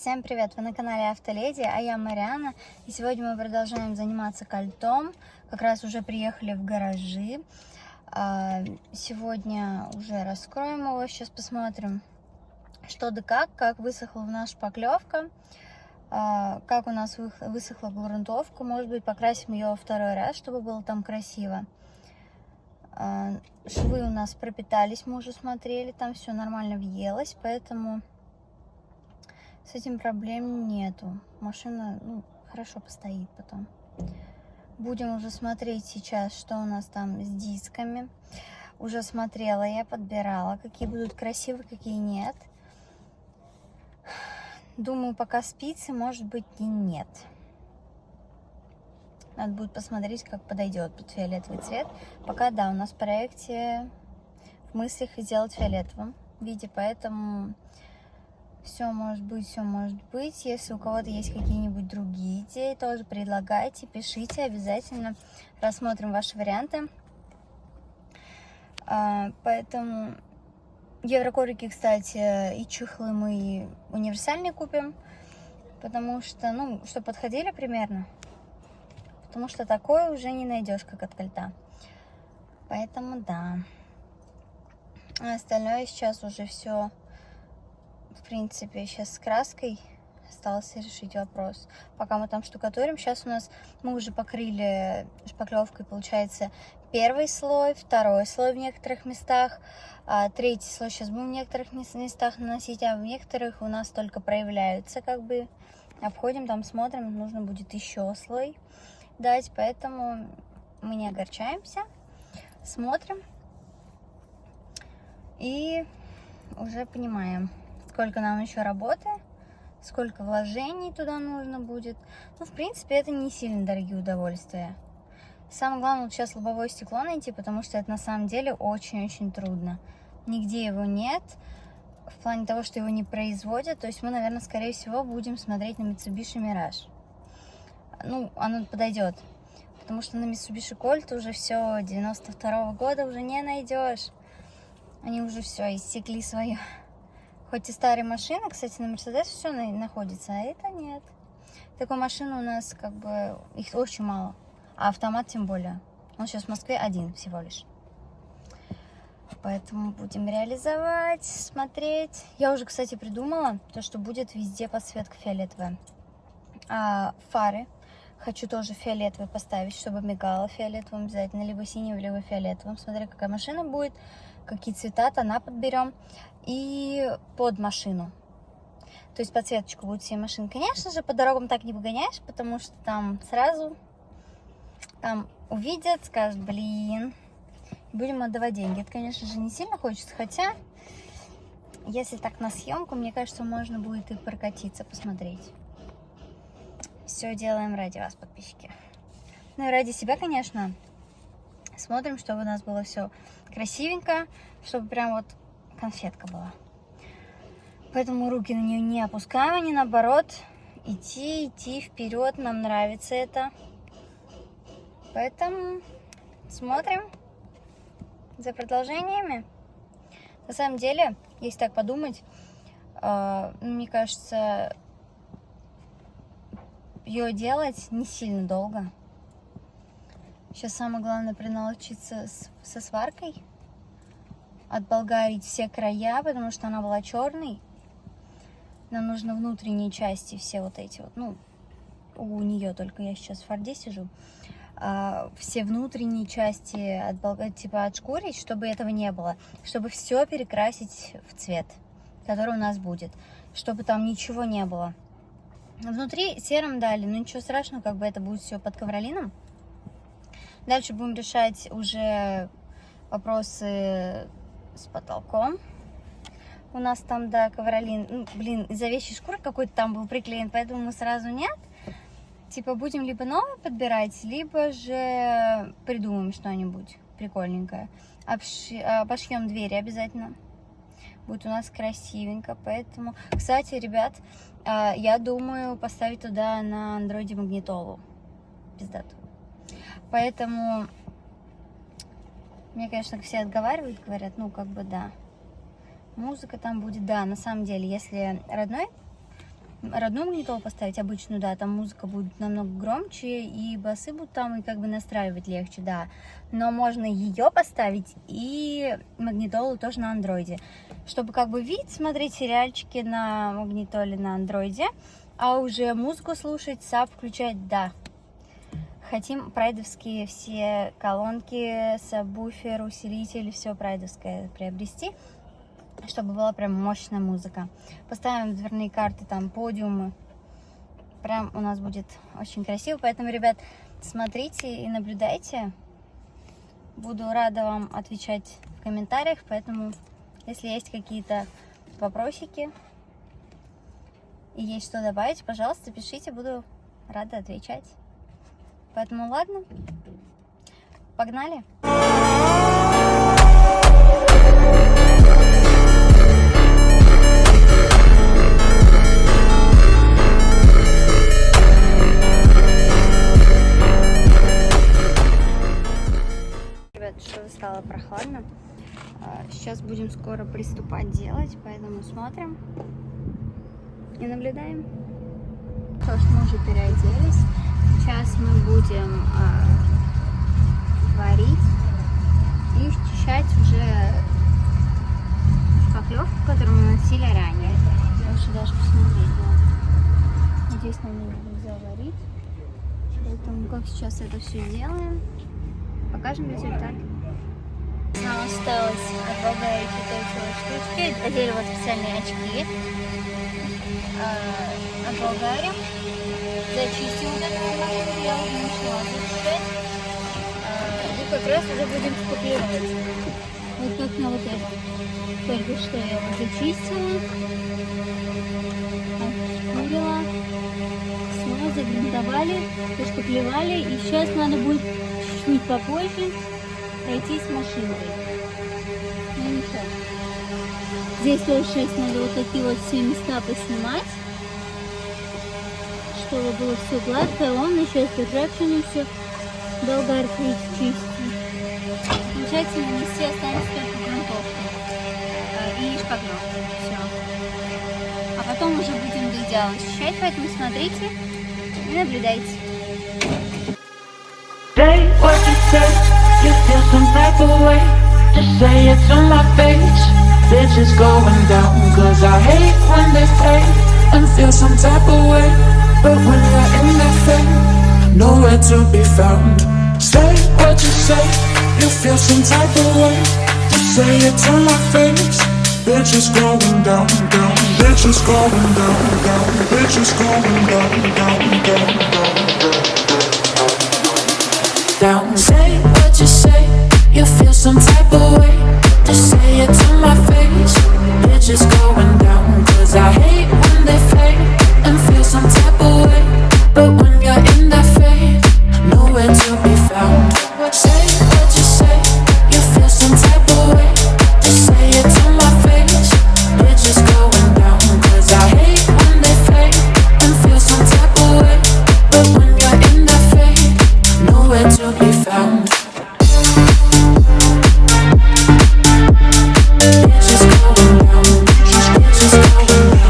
Всем привет! Вы на канале Автоледи, а я Мариана. И сегодня мы продолжаем заниматься кольтом. Как раз уже приехали в гаражи. Сегодня уже раскроем его. Сейчас посмотрим, что да как высохла наша шпаклевка, как у нас высохла грунтовка. Может быть, покрасим ее второй раз, чтобы было там красиво. Швы у нас пропитались, мы уже смотрели, там все нормально въелось, поэтому с этим проблем нету. Машина хорошо постоит потом. Будем уже смотреть сейчас, что у нас там с дисками. Уже смотрела, я подбирала, какие будут красивые, какие нет. Думаю, пока спицы, может быть, и нет. Надо будет посмотреть, как подойдет под фиолетовый цвет. Пока, да, у нас в проекте в мыслях сделать в фиолетовом виде, поэтому все может быть, все может быть. Если у кого-то есть какие-нибудь другие идеи, тоже предлагайте, пишите, обязательно рассмотрим ваши варианты. Поэтому евроковрики, кстати, и чехлы мы универсальные купим, потому что, что подходили примерно. Потому что такое уже не найдешь, как от кольта. Поэтому да. А остальное сейчас уже все, в принципе, сейчас с краской осталось решить вопрос. Пока мы там штукатурим, сейчас у нас мы уже покрыли шпаклевкой, получается, первый слой, второй слой в некоторых местах, третий слой сейчас будем в некоторых местах наносить, а в некоторых у нас только проявляются, как бы, обходим, там смотрим, нужно будет еще слой дать, поэтому мы не огорчаемся, смотрим и уже понимаем, сколько нам еще работы, сколько вложений туда нужно будет. В принципе, это не сильно дорогие удовольствия. Самое главное вот сейчас лобовое стекло найти, потому что это на самом деле очень-очень трудно. Нигде его нет, в плане того, что его не производят. То есть мы, наверное, скорее всего, будем смотреть на Mitsubishi Mirage. Оно подойдет. Потому что на Mitsubishi Colt уже все, 92-го года уже не найдешь. Они уже все, иссекли свое. Хоть и старые машины, кстати, на Mercedes все находится, а это нет. Такой машины у нас, как бы, их очень мало. А автомат тем более. Он сейчас в Москве один всего лишь. Поэтому будем реализовать, смотреть. Я уже, кстати, придумала то, что будет везде подсветка фиолетовая. Фары хочу тоже фиолетовый поставить, чтобы мигало фиолетовым обязательно. Либо синим, либо фиолетовым. Смотря какая машина будет, какие цвета, тона подберем. И под машину. То есть подсветочку будет всей машины. Конечно же, по дорогам так не погоняешь, потому что там сразу увидят, скажут, блин, будем отдавать деньги. Это, конечно же, не сильно хочется, хотя, если так на съемку, мне кажется, можно будет и прокатиться, посмотреть. Все делаем ради вас, подписчики. И ради себя, конечно. Смотрим, чтобы у нас было все красивенько, чтобы прям вот конфетка была. Поэтому руки на нее не опускаем, а не наоборот. Идти вперед, нам нравится это. Поэтому смотрим за продолжениями. На самом деле, если так подумать, мне кажется, ее делать не сильно долго. Сейчас самое главное принаучиться со сваркой. Отболгарить все края, потому что она была черной. Нам нужно внутренние части, все вот эти вот, у нее только я сейчас в Форде сижу. Все внутренние части отшкурить, чтобы этого не было, чтобы все перекрасить в цвет, который у нас будет, чтобы там ничего не было. Внутри серым дали, но ничего страшного, как бы это будет все под ковролином. Дальше будем решать уже вопросы с потолком. У нас там, да, ковролин, из овечьей шкуры какой-то там был приклеен, поэтому мы сразу нет. Будем либо новый подбирать, либо же придумаем что-нибудь прикольненькое. Обошьем двери обязательно. Будет у нас красивенько, поэтому... Кстати, ребят, я думаю поставить туда на андроиде магнитолу. Пиздатую. Поэтому... Мне, конечно, все отговаривают, говорят, да. Музыка там будет, да, на самом деле, если родной родную магнитолу поставить, обычную, да, там музыка будет намного громче, и басы будут там, и как бы настраивать легче, да. Но можно ее поставить и магнитолу тоже на андроиде, чтобы как бы вид смотреть сериальчики на магнитоле на андроиде, а уже музыку слушать, саб включать, да. Хотим прайдовские все колонки, сабвуфер, усилитель, все прайдовское приобрести, чтобы была прям мощная музыка. Поставим дверные карты, там подиумы. Прям у нас будет очень красиво. Поэтому, ребят, смотрите и наблюдайте. Буду рада вам отвечать в комментариях. Поэтому, если есть какие-то вопросики и есть что добавить, пожалуйста, пишите. Буду рада отвечать. Поэтому ладно. Погнали. Что стало прохладно. Сейчас будем скоро приступать делать, поэтому смотрим и наблюдаем. То, что мы уже переоделись. Сейчас мы будем варить и счищать уже шпаклевку, которую мы носили ранее. Лучше даже посмотреть, да. Надеюсь, нам нельзя варить. Поэтому как сейчас это все делаем, покажем результат. Нам осталось отбавлять вот эти вот штучки. Одели вот специальные очки. Обволгарим. Зачистим вот эту бумагу. Я уже начала зачищать. И как раз уже будем шпаклевать. Вот как на вот это. Только что я его зачистила. Отшпурила. Снова загрунтовали, зашпаклевали. И сейчас надо будет чуть попозже пройтись машинкой. Ну ничего. Здесь тоже сейчас надо вот такие вот все места поснимать, чтобы было все гладко. Он еще с ржавчиной все болгаркой чистить. Получается, нанести останется только грунтовку и шпаклевку. Все. А потом уже будем до идеала счищать, поэтому смотрите и наблюдайте. You feel some type of way, just say it to my face. Bitches going down, cause I hate when they play and feel some type of way. But when you're in their fame, nowhere to be found. Say what you say, you feel some type of way, just say it to my face. Bitches going down, down, bitches going down, down, bitches going down, down, down, down, down. Say what you say, you feel some type of way, just say it to my face. Bitches going down, cause I hate when they fake and feel some type of way. But when you're in that fade, nowhere to be found. Say what you say, you feel some type of way, just say it to my face. Bitches going down, cause I hate when they fake and feel some type of way. But when you're in that fade, nowhere to be found. Bitches going down, bitches going down, bitches going down,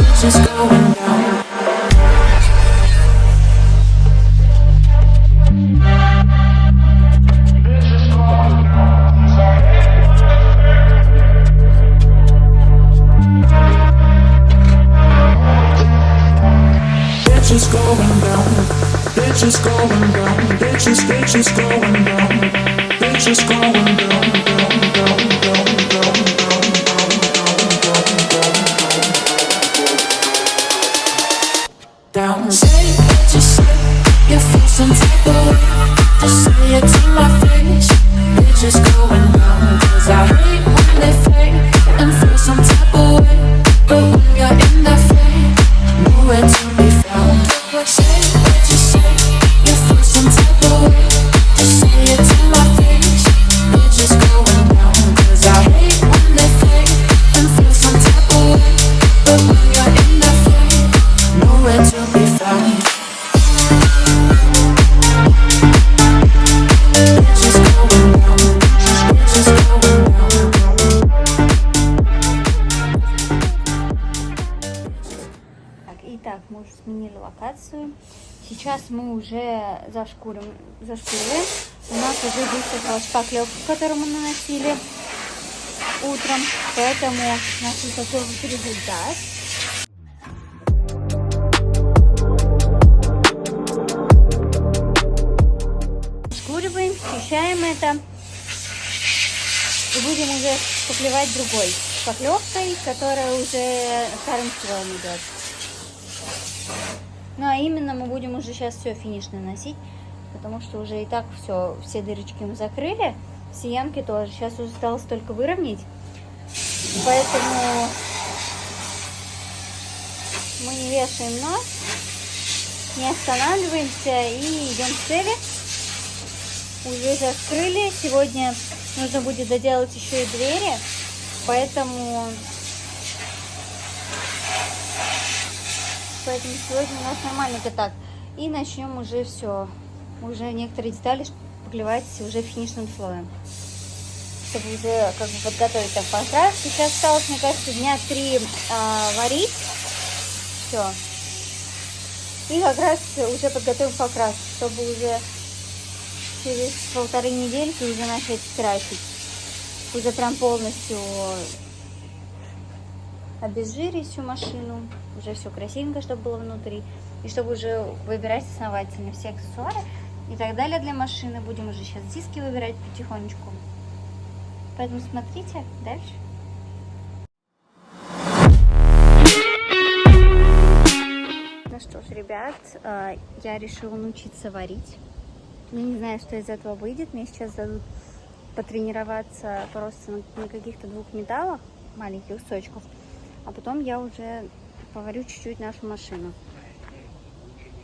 bitches going down. Bitches going down, bitches going down, bitches going down, bitches going down, down, down, down, down, down, down, down. Say what you say, you feel some type of way, just say it to my face. Bitches going down, cause I hate when they fake and feel some type of way. But when you're in that fade, nowhere to be found. Say what you say, you feel some type of way, just say it to my face. Bitches going down, cause I hate when they fake and feel some type of way. But when you're in that fade, nowhere to be found. Bitches going down, bitches ситуацию. Сейчас мы уже зашкуриваем. У нас уже высохла шпаклевка, которую мы наносили утром, поэтому у нас вот такой вот результат. Шкуриваем, очищаем это и будем уже шпаклевать другой шпаклевкой, которая уже вторым слоем идет. Ну а именно мы будем уже сейчас все финиш наносить, потому что уже и так все дырочки мы закрыли, все ямки тоже. Сейчас уже осталось только выровнять, поэтому мы не вешаем нос, не останавливаемся и идем к цели. Уже закрыли. Сегодня нужно будет доделать еще и двери, поэтому сегодня у нас нормальненько так. И начнем уже все. Уже некоторые детали шпаклевать уже финишным слоем, чтобы уже как бы подготовить там покрас. Сейчас осталось, мне кажется, дня 3 варить. Все. И как раз уже подготовим покрас, чтобы уже через 1,5 недельки уже начать красить. Уже прям полностью обезжирить всю машину. Уже все красивенько, чтобы было внутри. И чтобы уже выбирать основательно все аксессуары и так далее для машины. Будем уже сейчас диски выбирать потихонечку. Поэтому смотрите дальше. Ну что ж, ребят, я решила научиться варить. Я не знаю, что из этого выйдет. Мне сейчас дадут потренироваться просто на каких-то 2 металлах, маленьких кусочков. А потом я уже поварю чуть-чуть нашу машину.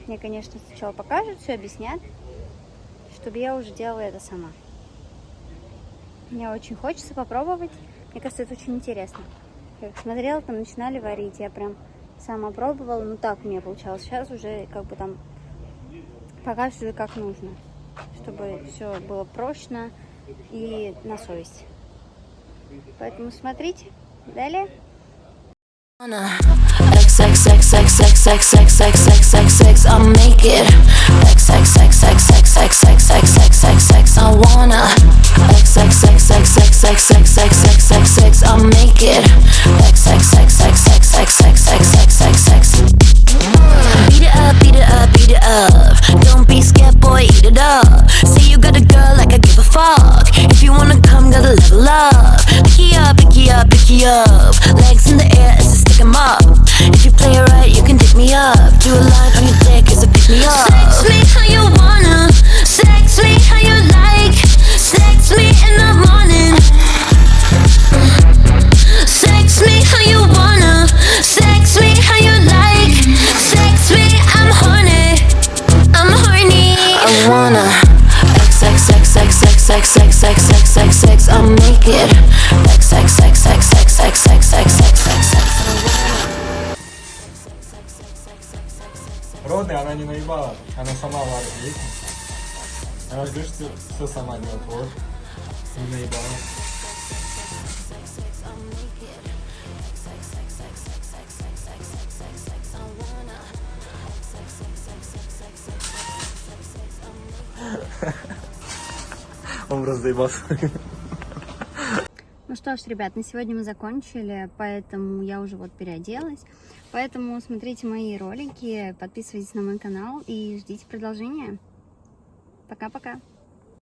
Мне, конечно, сначала покажут, все объяснят, чтобы я уже делала это сама. Мне очень хочется попробовать. Мне кажется, это очень интересно. Я как смотрела, там начинали варить, я прям сама пробовала. Ну так у меня получалось. Сейчас уже как бы там показываю, как нужно, чтобы все было прочно и на совесть. Поэтому смотрите. Далее. I'll make it. I wanna. I'll make it. Beat it up, beat it up. Don't be scared, boy, eat it up. Say you got a girl like I give a fuck. If you wanna come, gotta level up. Picky up, picky up, picky up. Legs in the air, it's a stick 'em up. If you play it right, you can dig me up. Do a line on your dick, it's a pick me up. Sex me how you wanna. Sex me how you like. Sex me in the morning. Sex me how you wanna. Sex me how you like. Sex me, I'm horny. I'm horny. I wanna. I'll make it. Роды она не наебала, она сама варит, видите? Она ждет, что все сама делает, вот. Не наебала. Он просто заебался. Ну что ж, ребят, на сегодня мы закончили, поэтому я уже вот переоделась. Поэтому смотрите мои ролики, подписывайтесь на мой канал и ждите продолжения. Пока-пока.